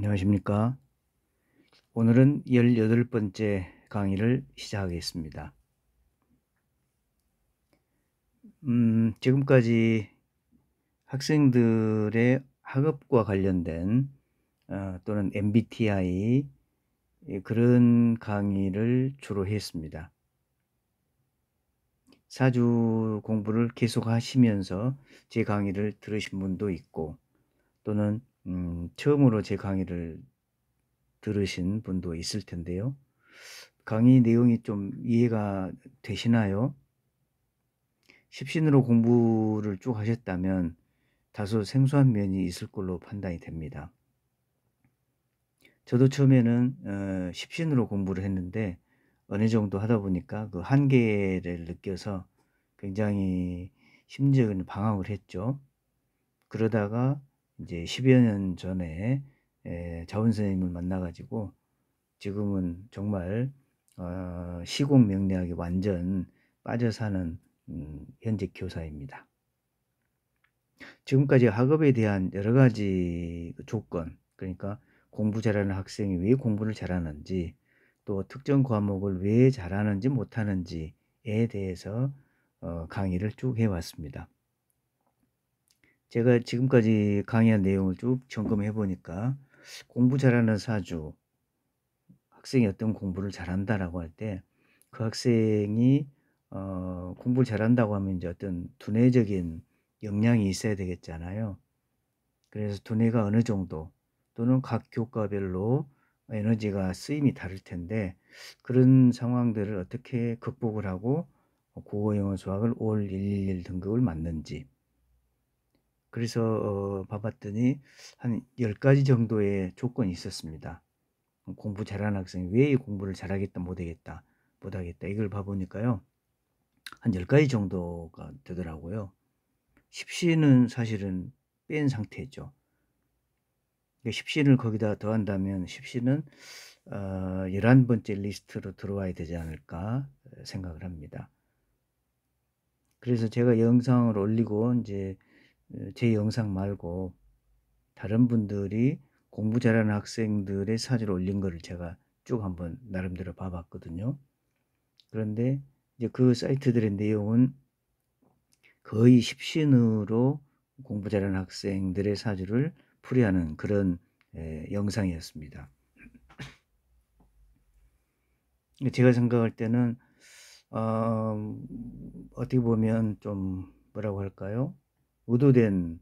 안녕하십니까. 오늘은 18번째 강의를 시작하겠습니다. 지금까지 학생들의 학업과 관련된 또는 MBTI 그런 강의를 주로 했습니다. 사주 공부를 계속 하시면서 제 강의를 들으신 분도 있고, 또는 처음으로 제 강의를 들으신 분도 있을 텐데요. 강의 내용이 좀 이해가 되시나요? 십신으로 공부를 쭉 하셨다면 다소 생소한 면이 있을 걸로 판단이 됩니다. 저도 처음에는 십신으로 공부를 했는데 어느 정도 하다 보니까 그 한계를 느껴서 굉장히 심적인 방황을 했죠. 그러다가 이제 10여 년 전에 자원 선생님을 만나가지고 지금은 정말 시공명리학에 완전 빠져 사는 현직 교사입니다. 지금까지 학업에 대한 여러 가지 조건, 그러니까 공부 잘하는 학생이 왜 공부를 잘하는지, 또 특정 과목을 왜 잘하는지 못하는지에 대해서 강의를 쭉 해왔습니다. 제가 지금까지 강의한 내용을 쭉 점검해 보니까 공부 잘하는 사주, 학생이 어떤 공부를 잘한다라고 할 때 그 학생이 공부를 잘한다고 하면 이제 어떤 두뇌적인 역량이 있어야 되겠잖아요. 그래서 두뇌가 어느 정도 또는 각 교과별로 에너지가 쓰임이 다를 텐데 그런 상황들을 어떻게 극복을 하고 국어, 영어, 수학을 올 111 등급을 맞는지, 그래서 봐봤더니 한 10가지 정도의 조건이 있었습니다. 공부 잘하는 학생이 왜 공부를 잘하겠다 못하겠다 이걸 봐보니까요, 한 10가지 정도가 되더라고요. 십시는 사실은 뺀 상태죠. 십시를 거기다 더한다면 십시는 11번째 리스트로 들어와야 되지 않을까 생각을 합니다. 그래서 제가 영상을 올리고 이제 제 영상 말고 다른 분들이 공부 잘하는 학생들의 사진을 올린 거를 제가 쭉 한번 나름대로 봐봤거든요. 그런데 이제 그 사이트들의 내용은 거의 십신으로 공부 잘하는 학생들의 사주를 풀이하는 그런 영상이었습니다. 제가 생각할 때는 어떻게 보면 좀 뭐라고 할까요? 의도된,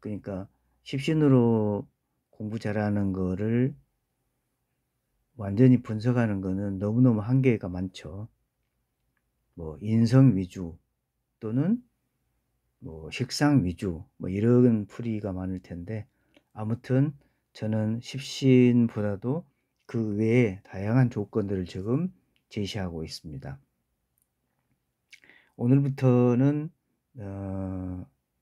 그러니까 십신으로 공부 잘하는 거를 완전히 분석하는 거는 너무너무 한계가 많죠. 뭐 인성 위주 또는 뭐 식상 위주 뭐 이런 풀이가 많을 텐데, 아무튼 저는 십신보다도 그 외에 다양한 조건들을 지금 제시하고 있습니다. 오늘부터는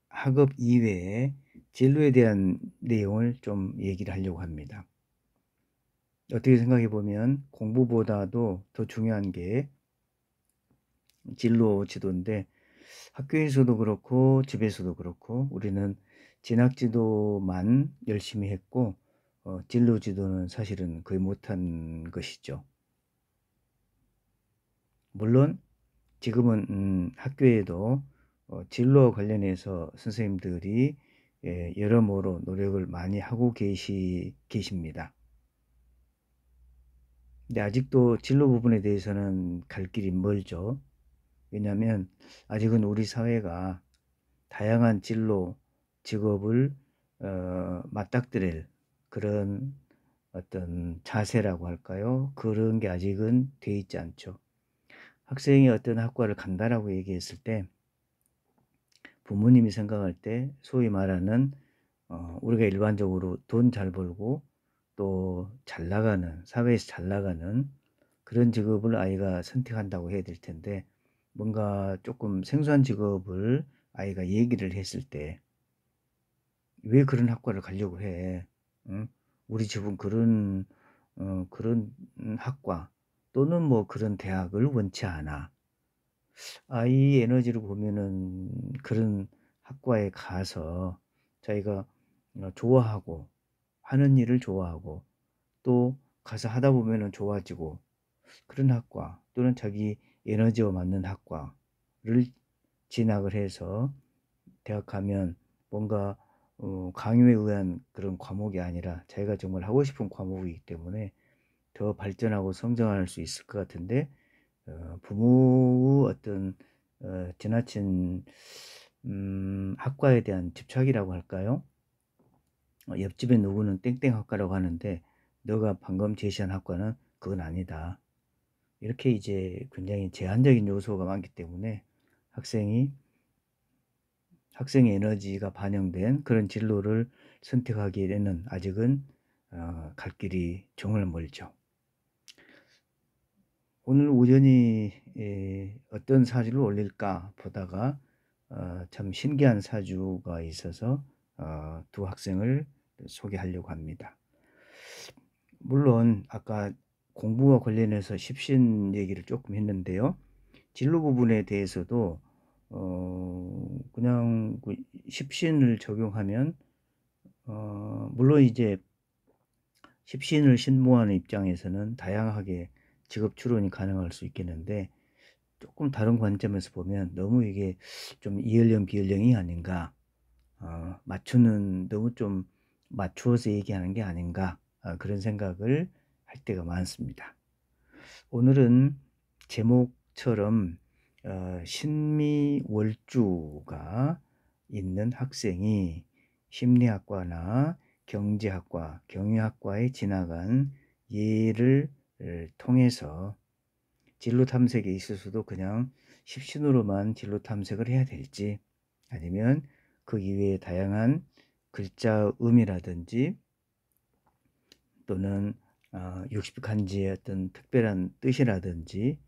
학업 이외에 진로에 대한 내용을 좀 얘기를 하려고 합니다. 어떻게 생각해 보면 공부보다도 더 중요한 게 진로 지도인데, 학교에서도 그렇고 집에서도 그렇고 우리는 진학 지도만 열심히 했고 진로 지도는 사실은 거의 못한 것이죠. 물론 지금은 학교에도 진로와 관련해서 선생님들이 여러모로 노력을 많이 하고 계십니다. 근데 아직도 진로 부분에 대해서는 갈 길이 멀죠. 왜냐하면 아직은 우리 사회가 다양한 진로, 직업을 맞닥뜨릴 그런 어떤 자세라고 할까요? 그런 게 아직은 돼 있지 않죠. 학생이 어떤 학과를 간다라고 얘기했을 때 부모님이 생각할 때 소위 말하는 우리가 일반적으로 돈 잘 벌고 또 잘 나가는, 사회에서 잘 나가는 그런 직업을 아이가 선택한다고 해야 될 텐데, 뭔가 조금 생소한 직업을 아이가 얘기를 했을 때 왜 그런 학과를 가려고 해? 응? 우리 집은 그런 학과 또는 뭐 그런 대학을 원치 않아. 아이 에너지를 보면은 그런 학과에 가서 자기가 좋아하고 하는 일을 좋아하고 또 가서 하다 보면은 좋아지고 그런 학과 또는 자기 에너지와 맞는 학과를 진학을 해서 대학 가면 뭔가 강요에 의한 그런 과목이 아니라 자기가 정말 하고 싶은 과목이기 때문에 더 발전하고 성장할 수 있을 것 같은데 부모의 어떤 지나친 학과에 대한 집착이라고 할까요? 옆집에 누구는 땡땡 학과라고 하는데 너가 방금 제시한 학과는 그건 아니다. 이렇게 이제 굉장히 제한적인 요소가 많기 때문에 학생이 학생의 에너지가 반영된 그런 진로를 선택하기에는 아직은 갈 길이 정말 멀죠. 오늘 우연히 어떤 사주를 올릴까 보다가 참 신기한 사주가 있어서 두 학생을 소개하려고 합니다. 물론 아까 공부와 관련해서 십신 얘기를 조금 했는데요. 진로 부분에 대해서도 그냥 그 십신을 적용하면 물론 이제 십신을 신봉하는 입장에서는 다양하게 직업 추론이 가능할 수 있겠는데 조금 다른 관점에서 보면 너무 이게 좀 이연령 비연령이 아닌가, 맞추는 너무 좀 맞추어서 얘기하는 게 아닌가, 그런 생각을 할 때가 많습니다. 오늘은 제목처럼 신미월주가 있는 학생이 심리학과나 경제학과, 경영학과에 지나간 예를 통해서 진로 탐색에 있어서도 그냥 십신으로만 진로 탐색을 해야 될지 아니면 그 이외에 다양한 글자 음이라든지 또는 60간지의 어떤 특별한 뜻이라든지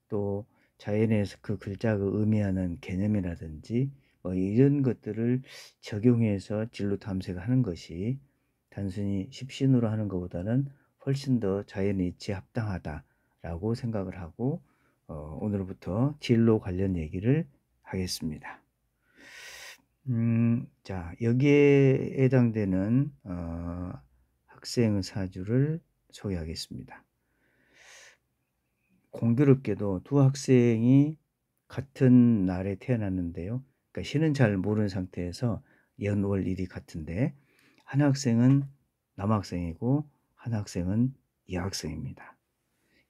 또 자연에서 그 글자가 의미하는 개념이라든지 뭐 이런 것들을 적용해서 진로 탐색을 하는 것이 단순히 십신으로 하는 것보다는 훨씬 더 자연의 이치에 합당하다라고 생각을 하고 오늘부터 진로 관련 얘기를 하겠습니다. 자, 여기에 해당되는 학생 사주를 소개하겠습니다. 공교롭게도 두 학생이 같은 날에 태어났는데요. 그러니까 신은 잘 모르는 상태에서 연월일이 같은데 한 학생은 남학생이고 한 학생은 여학생입니다.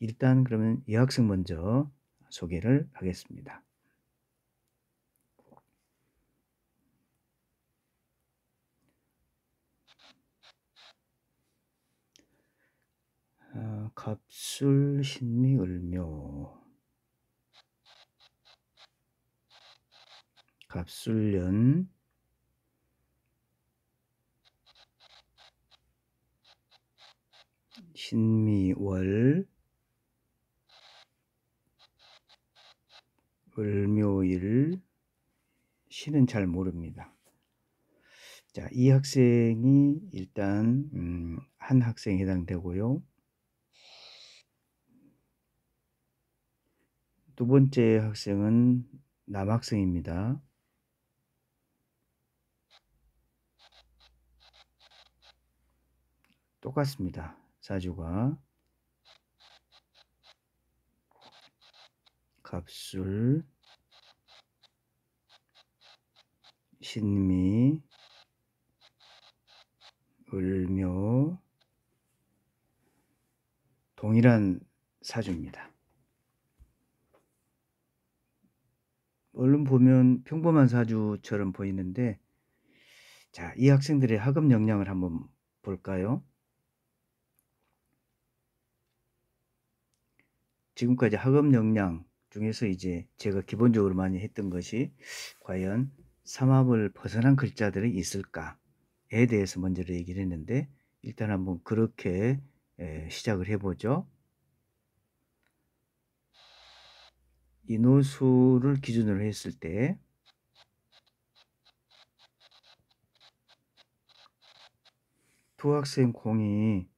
일단 그러면 여학생 먼저 소개를 하겠습니다. 갑술, 신미, 을묘. 갑술년, 신미월, 을묘일, 신은 잘 모릅니다. 자, 이 학생이 일단 한 학생에 해당되고요. 두 번째 학생은 남학생입니다. 똑같습니다. 사주가 갑술, 신미, 을묘, 동일한 사주입니다. 얼른 보면 평범한 사주처럼 보이는데 자, 이 학생들의 학업 역량을 한번 볼까요? 지금까지 학업 역량 중에서 이제 제가 기본적으로 많이 했던 것이 과연 삼합을 벗어난 글자들이 있을까에 대해서 먼저 얘기를 했는데 일단 한번 그렇게 시작을 해보죠. 인호수를 기준으로 했을 때 두 학생 공이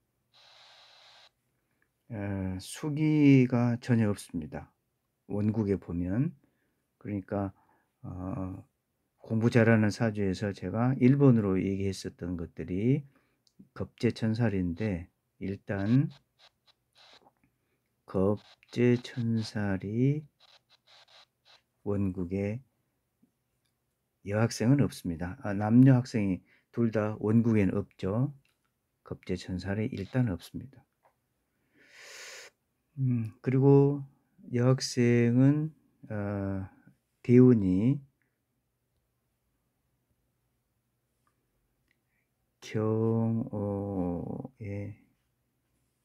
수기가 전혀 없습니다. 원국에 보면. 그러니까 공부 잘하는 사주에서 제가 1번으로 얘기했었던 것들이 겁재천살인데 일단 겁재천살이 원국에 여학생은 없습니다. 남녀 학생이 둘 다 원국에는 없죠. 겁재천살이 일단 없습니다. 그리고 여학생은 대운이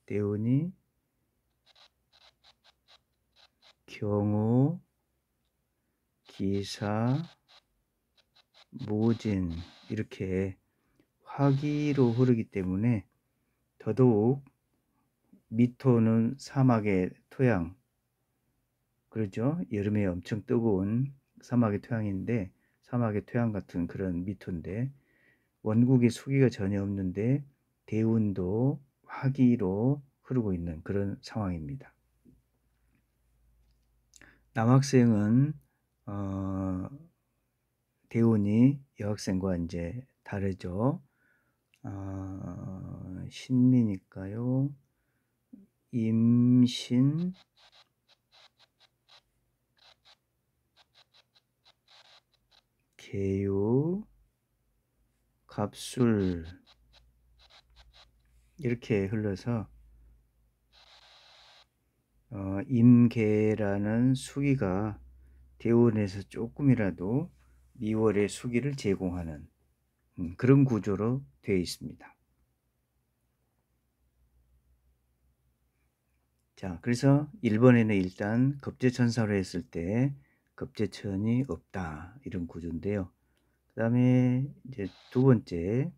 대운이 경호, 기사, 모진 이렇게 화기로 흐르기 때문에 더더욱 미토는 사막의 토양, 그렇죠? 여름에 엄청 뜨거운 사막의 토양인데 사막의 토양 같은 그런 미토인데 원국에 수기가 전혀 없는데 대운도 화기로 흐르고 있는 그런 상황입니다. 남학생은 대운이 여학생과 이제 다르죠. 신미니까요. 임신, 계유, 갑술 이렇게 흘러서 임계라는 수기가 대운에서 조금이라도 미월의 수기를 제공하는 그런 구조로 되어 있습니다. 자, 그래서 1번에는 일단 겁재천사로 했을 때 겁재천이 없다 이런 구조인데요. 그 다음에 이제 두 번째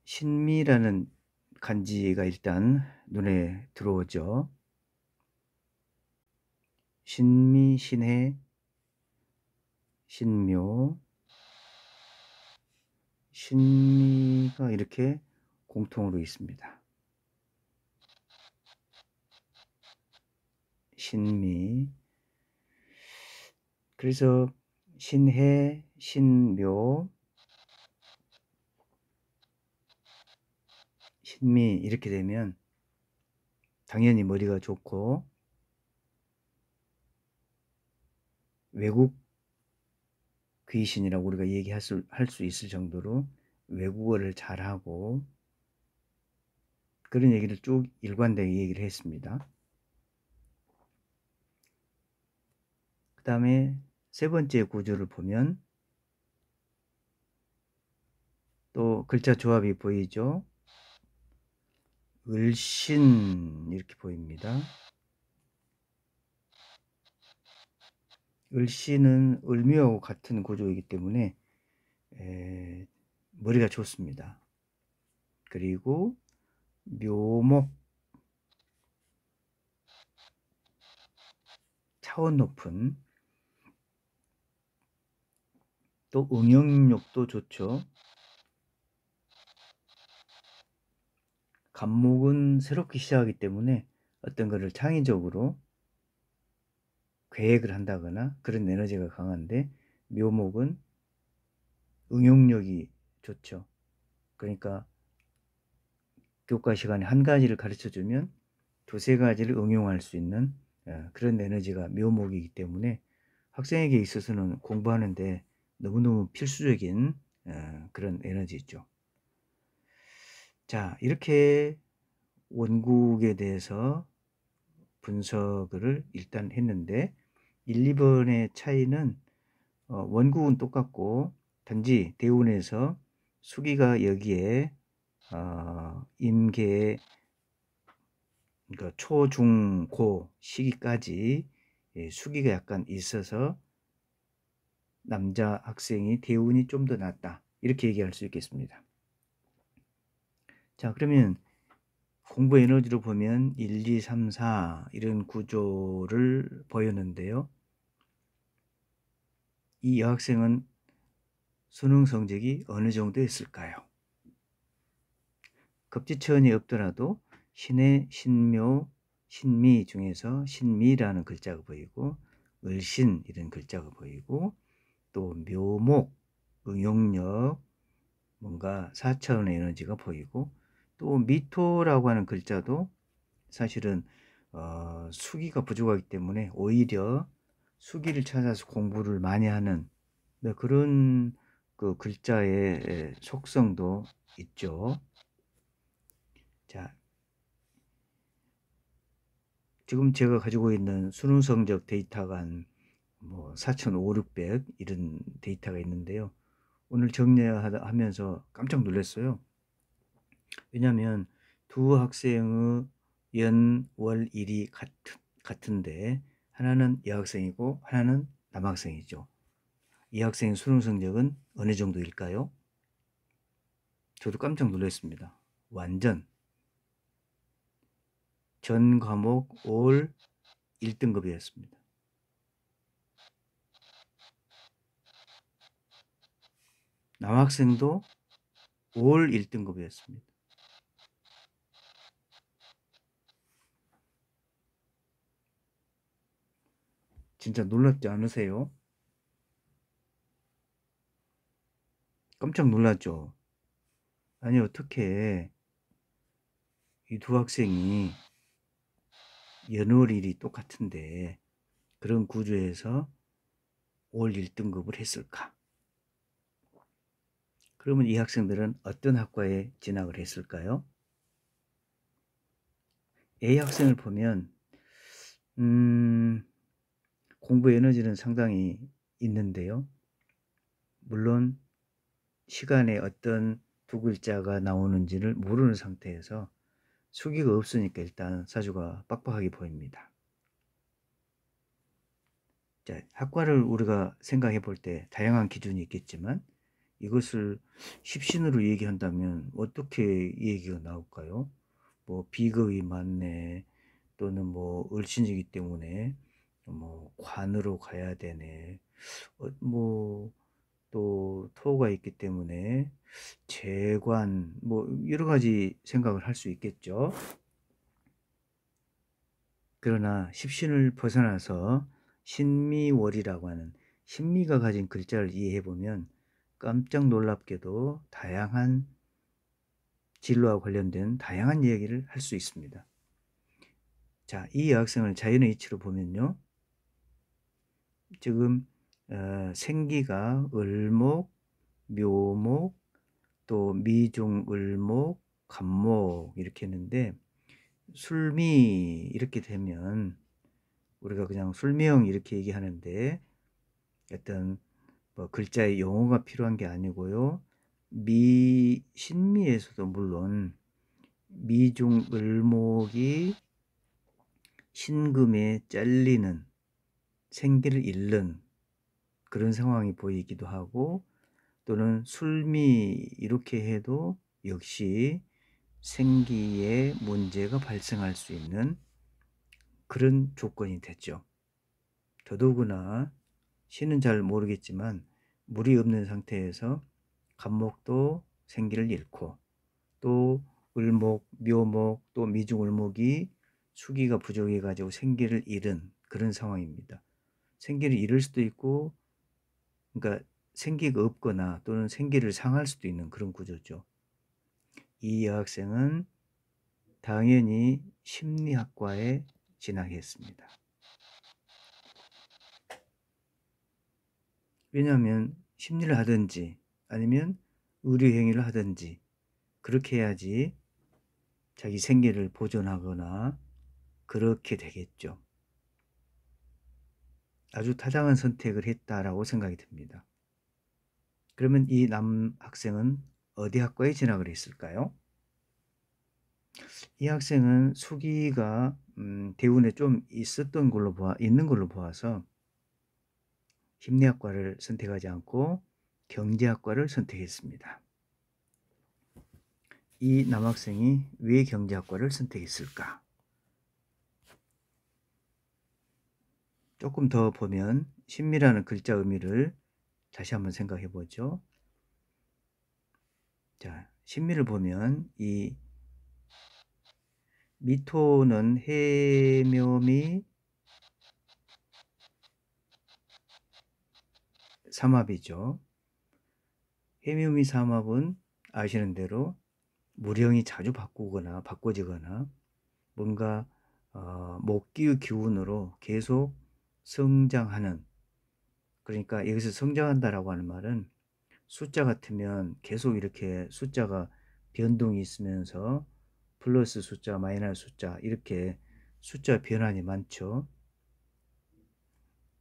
신미라는 간지가 일단 눈에 들어오죠. 신미, 신해, 신묘, 신미가 이렇게 공통으로 있습니다. 신미. 그래서 신해, 신묘, 신미 이렇게 되면 당연히 머리가 좋고 외국 귀신이라고 우리가 얘기할 수 있을 정도로 외국어를 잘하고 그런 얘기를 쭉 일관되게 얘기를 했습니다. 그 다음에 세 번째 구조를 보면 또 글자 조합이 보이죠. 을신 이렇게 보입니다. 을신은 을묘하고 같은 구조이기 때문에 머리가 좋습니다. 그리고 묘목, 차원 높은, 또 응용력도 좋죠. 갑목은 새롭게 시작하기 때문에 어떤 것을 창의적으로 계획을 한다거나 그런 에너지가 강한데 묘목은 응용력이 좋죠. 그러니까 교과 시간에 한 가지를 가르쳐 주면 두세 가지를 응용할 수 있는 그런 에너지가 묘목이기 때문에 학생에게 있어서는 공부하는데 너무너무 필수적인 그런 에너지죠. 자, 이렇게 원국에 대해서 분석을 일단 했는데 1, 2번의 차이는 원국은 똑같고 단지 대운에서 수기가 여기에 임계 그러니까 초, 중, 고 시기까지 수기가 약간 있어서 남자 학생이 대운이 좀 더 낫다 이렇게 얘기할 수 있겠습니다. 자, 그러면 공부 에너지로 보면 1, 2, 3, 4 이런 구조를 보였는데요. 이 여학생은 수능 성적이 어느 정도 였을까요? 급지천이 없더라도 신의, 신묘, 신미 중에서 신미라는 글자가 보이고 을신 이런 글자가 보이고 또 묘목, 응용력, 뭔가 4차원의 에너지가 보이고, 또 미토라고 하는 글자도 사실은 수기가 부족하기 때문에 오히려 수기를 찾아서 공부를 많이 하는, 네, 그런 그 글자의 속성도 있죠. 자, 지금 제가 가지고 있는 수능 성적 데이터가 한 뭐 4,500, 600 이런 데이터가 있는데요. 오늘 정리하면서 깜짝 놀랐어요. 왜냐하면 두 학생의 연, 월, 일이 같은데 하나는 여학생이고 하나는 남학생이죠. 이 학생의 수능 성적은 어느 정도일까요? 저도 깜짝 놀랐습니다. 완전 전 과목 올 1등급이었습니다. 남학생도 올 1등급이었습니다. 진짜 놀랍지 않으세요? 깜짝 놀랐죠? 아니, 어떻게 이 두 학생이 연월일이 똑같은데 그런 구조에서 올 1등급을 했을까? 그러면 이 학생들은 어떤 학과에 진학을 했을까요? A 학생을 보면 공부 에너지는 상당히 있는데요. 물론 시간에 어떤 두 글자가 나오는지를 모르는 상태에서 수기가 없으니까 일단 사주가 빡빡하게 보입니다. 자, 학과를 우리가 생각해 볼 때 다양한 기준이 있겠지만 이것을 십신으로 얘기한다면 어떻게 얘기가 나올까요? 뭐 비겁이 많네, 또는 뭐 을신이기 때문에 뭐 관으로 가야 되네, 뭐 또 토가 있기 때문에 재관, 뭐 여러 가지 생각을 할 수 있겠죠. 그러나 십신을 벗어나서 신미월이라고 하는 신미가 가진 글자를 이해해 보면 깜짝 놀랍게도 다양한 진로와 관련된 다양한 이야기를 할 수 있습니다. 자, 이 여학생을 자연의 이치로 보면요, 지금 생기가 을목, 묘목, 또 미중, 을목, 간목 이렇게 했는데, 술미 이렇게 되면 우리가 그냥 술미형 이렇게 얘기하는데 어떤 뭐 글자의 용어가 필요한 게 아니고요. 신미에서도 물론 미중 을목이 신금에 잘리는, 생기를 잃는 그런 상황이 보이기도 하고, 또는 술미 이렇게 해도 역시 생기에 문제가 발생할 수 있는 그런 조건이 됐죠. 더더구나 신은 잘 모르겠지만 물이 없는 상태에서 간목도 생기를 잃고, 또 을목, 묘목, 또 미중을목이 수기가 부족해 가지고 생기를 잃은 그런 상황입니다. 생기를 잃을 수도 있고, 그러니까 생기가 없거나 또는 생기를 상할 수도 있는 그런 구조죠. 이 여학생은 당연히 심리학과에 진학했습니다. 왜냐하면 심리를 하든지 아니면 의료행위를 하든지 그렇게 해야지 자기 생계를 보존하거나 그렇게 되겠죠. 아주 타당한 선택을 했다라고 생각이 듭니다. 그러면 이 남학생은 어디 학과에 진학을 했을까요? 이 학생은 수기가 대운에 좀 있는 걸로 보아서 심리학과를 선택하지 않고 경제학과를 선택했습니다. 이 남학생이 왜 경제학과를 선택했을까? 조금 더 보면 신미라는 글자 의미를 다시 한번 생각해 보죠. 자, 신미를 보면 이 미토는 해묘미 삼합이죠. 해묘미 삼합은 아시는 대로 물형이 자주 바꿔지거나 뭔가 목기의 기운으로 계속 성장하는, 그러니까 여기서 성장한다라고 하는 말은 숫자 같으면 계속 이렇게 숫자가 변동이 있으면서 플러스 숫자, 마이너스 숫자 이렇게 숫자 변환이 많죠.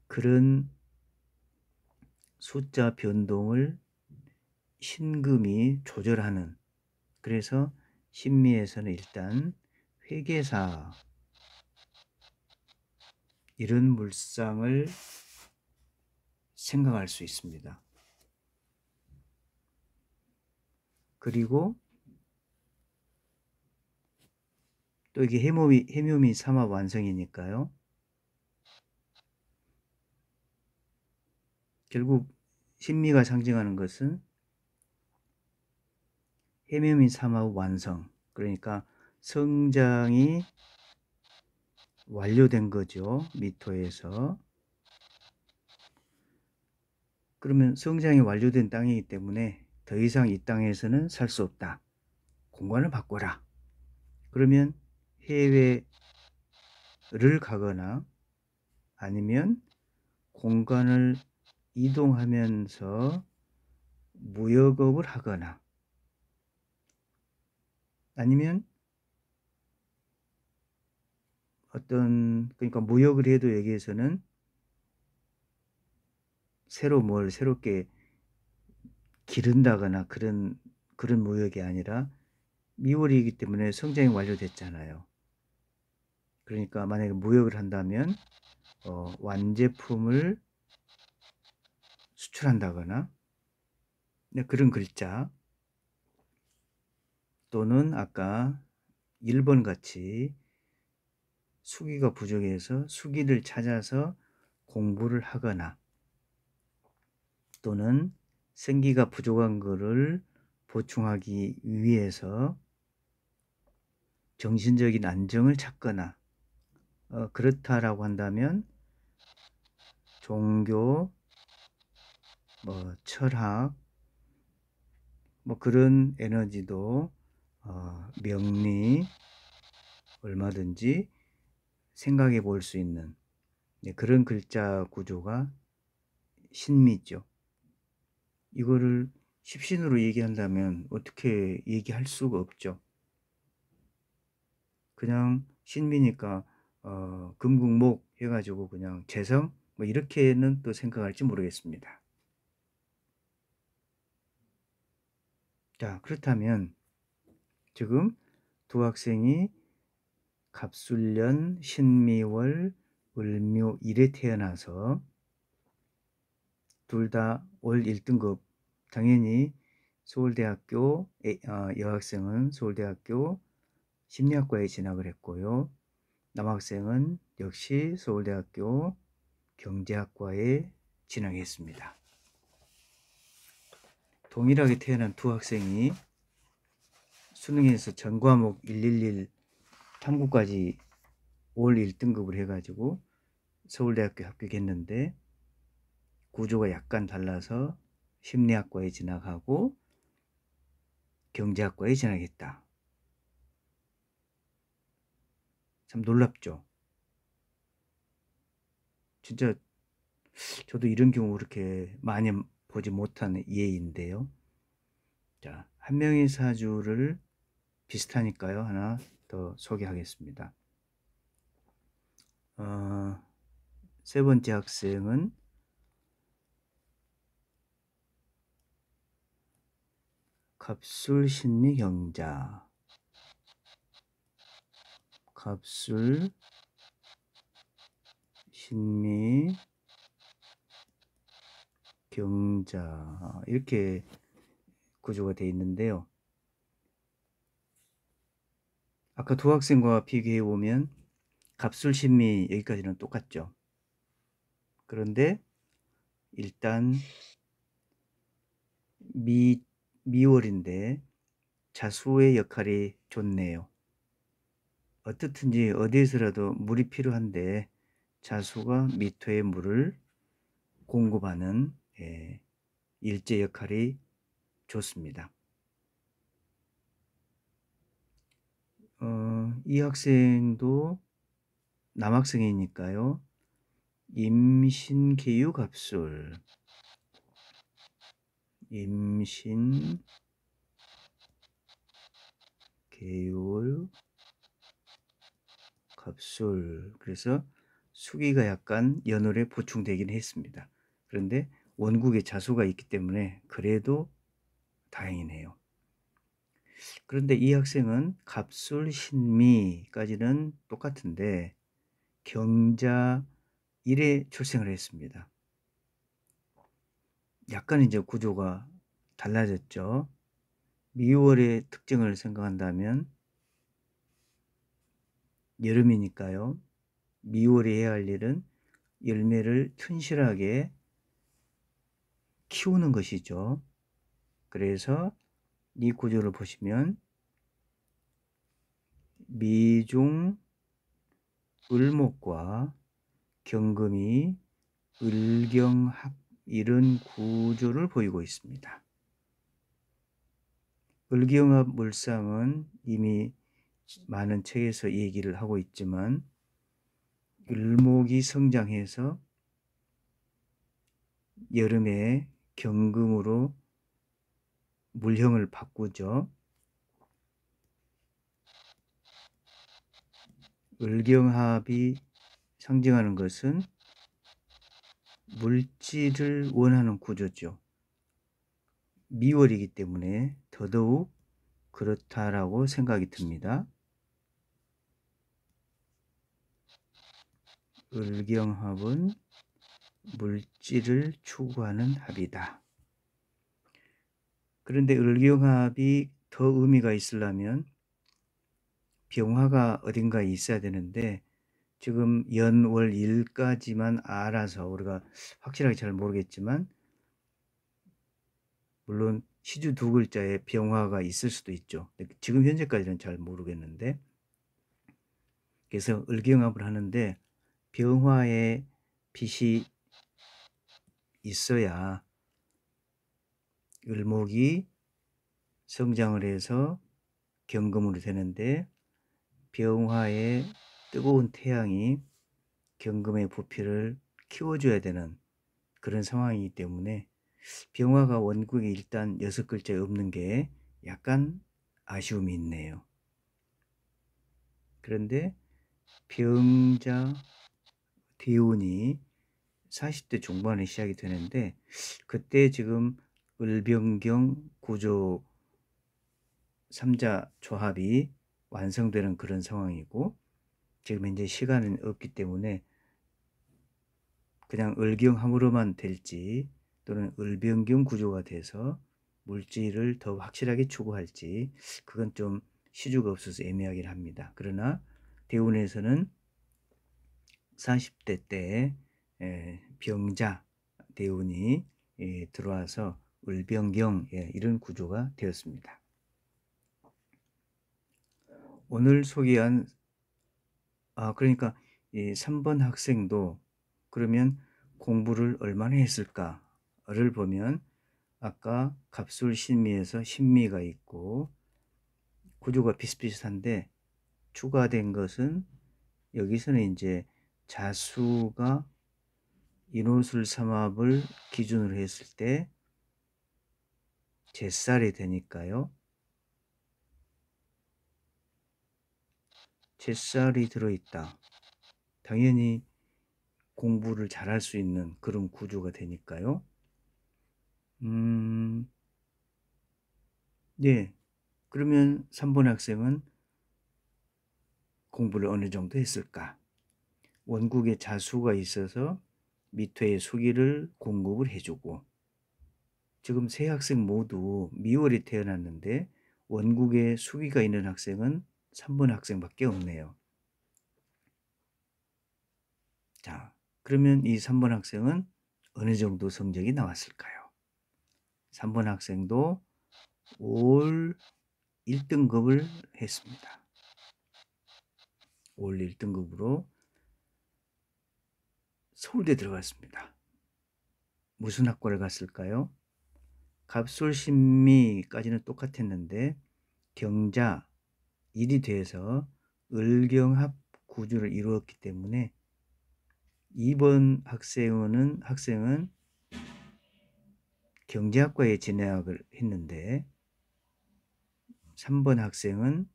그런 숫자 변동을 신금이 조절하는, 그래서 신미에서는 일단 회계사 이런 물상을 생각할 수 있습니다. 그리고 또 이게 해묘미 삼합 완성이니까요. 결국 신미가 상징하는 것은 해묘미 삼합 완성, 그러니까 성장이 완료된 거죠. 미토에서. 그러면 성장이 완료된 땅이기 때문에 더 이상 이 땅에서는 살 수 없다. 공간을 바꿔라. 그러면 해외를 가거나 아니면 공간을 이동하면서 무역업을 하거나 아니면 그러니까 무역을 해도 여기에서는 새롭게 기른다거나 그런 무역이 아니라 미월이기 때문에 성장이 완료됐잖아요. 그러니까 만약에 무역을 한다면 완제품을 수출한다거나 그런 글자, 또는 아까 1번 같이 수기가 부족해서 수기를 찾아서 공부를 하거나, 또는 생기가 부족한 것을 보충하기 위해서 정신적인 안정을 찾거나, 그렇다라고 한다면 종교, 철학, 그런 에너지도 명리 얼마든지 생각해 볼 수 있는 그런 글자 구조가 신미죠. 이거를 십신으로 얘기한다면 어떻게 얘기할 수가 없죠. 그냥 신미니까 금국목 해가지고 그냥 재성 이렇게는 또 생각할지 모르겠습니다. 자, 그렇다면 지금 두 학생이 갑술년 신미월 을묘일에 태어나서 둘 다 올 1등급, 당연히 서울대학교 여학생은 서울대학교 심리학과에 진학을 했고요. 남학생은 역시 서울대학교 경제학과에 진학했습니다. 동일하게 태어난 두 학생이 수능에서 전과목 111 탐구까지 올 1등급을 해가지고 서울대학교 합격했는데 구조가 약간 달라서 심리학과에 진학하고 경제학과에 진학했다. 참 놀랍죠. 진짜 저도 이런 경우 그렇게 많이 보지 못한 예인데요. 자, 한 명의 사주를 비슷하니까요. 하나 더 소개하겠습니다. 세 번째 학생은 갑술 신미 경자, 갑술 신미 경자 이렇게 구조가 되어 있는데요. 아까 두 학생과 비교해 보면 갑술 신미 여기까지는 똑같죠. 그런데 일단 미월인데 자수의 역할이 좋네요. 어떻든지 어디에서라도 물이 필요한데 자수가 미토에 물을 공급하는 일제 역할이 좋습니다. 이 학생도 남학생이니까요. 임신계유갑술, 임신계유갑술. 그래서 수기가 약간 연월에 보충되긴 했습니다. 그런데 원국에 자수가 있기 때문에 그래도 다행이네요. 그런데 이 학생은 갑술, 신미까지는 똑같은데 경자 1에 출생을 했습니다. 약간 이제 구조가 달라졌죠. 미월의 특징을 생각한다면 여름이니까요. 미월에 해야 할 일은 열매를 튼실하게 키우는 것이죠. 그래서 이 구조를 보시면 미중 을목과 경금이 을경합 이런 구조를 보이고 있습니다. 을경합 물상은 이미 많은 책에서 얘기를 하고 있지만 을목이 성장해서 여름에 경금으로 물형을 바꾸죠. 을경합이 상징하는 것은 물질을 원하는 구조죠. 미월이기 때문에 더더욱 그렇다라고 생각이 듭니다. 을경합은 물질을 추구하는 합이다. 그런데 을경합이 더 의미가 있으려면 병화가 어딘가에 있어야 되는데 지금 연월 일까지만 알아서 우리가 확실하게 잘 모르겠지만 물론 시주 두 글자에 병화가 있을 수도 있죠. 지금 현재까지는 잘 모르겠는데 그래서 을경합을 하는데 병화의 빛이 있어야 을목이 성장을 해서 경금으로 되는데 병화의 뜨거운 태양이 경금의 부피를 키워줘야 되는 그런 상황이기 때문에 병화가 원국에 일단 6글자에 없는 게 약간 아쉬움이 있네요. 그런데 병자 대운이 40대 중반에 시작이 되는데 그때 지금 을병경 구조 3자 조합이 완성되는 그런 상황이고 지금 현재 시간은 없기 때문에 그냥 을경함으로만 될지 또는 을병경 구조가 돼서 물질을 더 확실하게 추구할지 그건 좀 시주가 없어서 애매하긴 합니다. 그러나 대운에서는 40대 때 병자 대운이 들어와서 을병경 이런 구조가 되었습니다. 오늘 소개한 그러니까 이 3번 학생도 그러면 공부를 얼마나 했을까를 보면 아까 갑술 신미에서 신미가 있고 구조가 비슷비슷한데 추가된 것은 여기서는 이제 자수가 인호술 삼합을 기준으로 했을 때 제살이 되니까요. 제살이 들어있다. 당연히 공부를 잘할 수 있는 그런 구조가 되니까요. 네. 그러면 3번 학생은 공부를 어느 정도 했을까? 원국에 자수가 있어서 밑회의 수기를 공급을 해주고 지금 세 학생 모두 미월에 태어났는데 원국에 수기가 있는 학생은 3번 학생밖에 없네요. 자, 그러면 이 3번 학생은 어느 정도 성적이 나왔을까요? 3번 학생도 올 1등급을 했습니다. 올 1등급으로 서울대 들어갔습니다. 무슨 학과를 갔을까요? 갑술신미까지는 똑같았는데 경자 1이 돼서 을경합 구조를 이루었기 때문에 2번 학생은 경제학과에 진학을 했는데 3번 학생은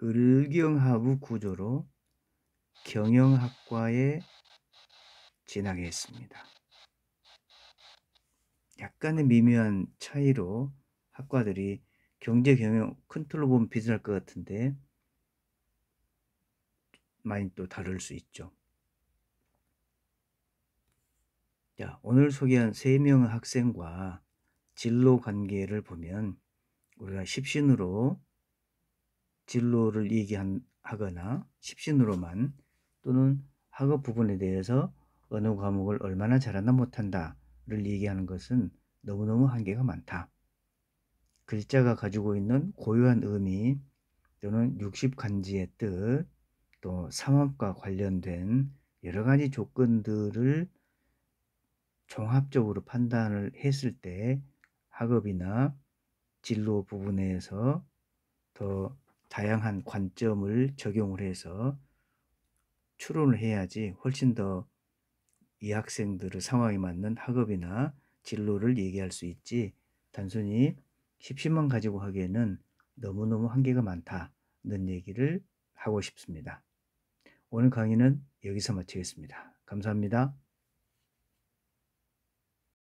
을경합의 구조로 경영학과에 진학했습니다. 약간의 미묘한 차이로 학과들이 경제 경영 큰 틀로 보면 비슷할 것 같은데 많이 또 다를 수 있죠. 자, 오늘 소개한 3명의 학생과 진로 관계를 보면 우리가 십신으로 진로를 얘기하거나 십신으로만 또는 학업 부분에 대해서 어느 과목을 얼마나 잘한다 못한다를 얘기하는 것은 너무너무 한계가 많다. 글자가 가지고 있는 고유한 의미 또는 60간지의 뜻, 또 상업과 관련된 여러 가지 조건들을 종합적으로 판단을 했을 때 학업이나 진로 부분에서 더 다양한 관점을 적용을 해서 추론을 해야지 훨씬 더 이 학생들의 상황에 맞는 학업이나 진로를 얘기할 수 있지, 단순히 십신만 가지고 하기에는 너무너무 한계가 많다는 얘기를 하고 싶습니다. 오늘 강의는 여기서 마치겠습니다. 감사합니다.